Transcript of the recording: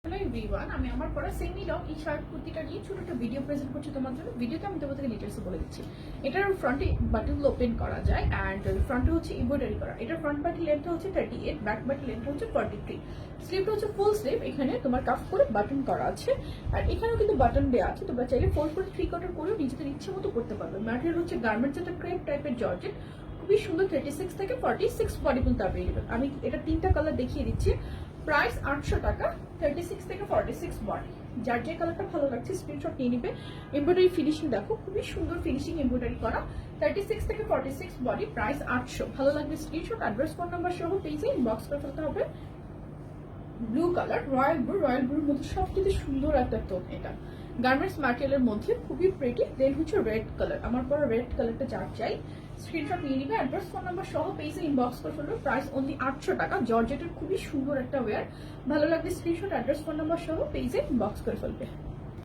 Hello everyone, আমি আমার পরা সেমি লং এই শার্ট কুর্তিটা নিয়ে ছোট একটা ভিডিও প্রেজেন্ট করছি তোমার জন্য। ভিডিওতে আমি তোমাদেরকে ডিটেলসে বলে দিচ্ছি। এটার ফ্রন্টে বাটনগুলো ওপেন করা যায় অ্যান্ড ফ্রন্টে হচ্ছে এমব্রয়ডারি করা। এটার ফ্রন্ট বাটি লেন্থ হচ্ছে 38, ব্যাক বাটি লেন্থ হচ্ছে 43। স্লিভটা হচ্ছে ফুল স্লিভ, এখানে তোমার কাফ করে বাটন করা আছে আর এখানেও কিন্তু বাটন দেওয়া আছে। তোমরা চাইলে 4 করে 3 কোয়ার্টার করেও নিজেদের ইচ্ছে মতো করতে পারবে। ম্যাটেরিয়াল হচ্ছে গার্মেন্টস, একটা ক্রেপ টাইপের জর্জেট, খুবই সুন্দর। 36 থেকে 46 বডি কিন্তু অ্যাভেলেবল। আমি এটা 3টা কালার দেখিয়ে দিচ্ছি। প্রাইস 800 টাকা, 36 থেকে 46 বডি। যার যে কালারটা ভালো লাগছে স্ক্রিনশট নিয়ে নিবে। এমব্রয়ডারি ফিনিশিং দেখো, খুবই সুন্দর ফিনিশিং এমব্রয়ডারি করা। 36 থেকে 46 বডি, প্রাইস 800। ভালো লাগবে স্ক্রিনশট, অ্যাড্রেস, ফোন নাম্বার সহ পেজে ইনবক্স করে ফেলতে হবে। ব্লু কালার, রয়্যাল ব্লুর মধ্যে সবচেয়ে সুন্দর একটা টোন। এটা গার্মেন্টস ম্যাটেরিয়ালের মধ্যে খুবই প্রেটি। দেন হচ্ছে রেড কালার, আমার পরা রেড কালারটা যার চাই স্ক্রিনশট নিয়ে নিবে। অ্যাড্রেস, ফোন নাম্বার সহ পেজে ইনবক্স করে ফেলবে। প্রাইস অনলি 800 টাকা। জর্জেটের খুবই সুন্দর একটা ওয়্যার। ভালো লাগবে স্ক্রিনশট, অ্যাড্রেস, ফোন নাম্বার সহ পেজে ইনবক্স করে ফেলবে।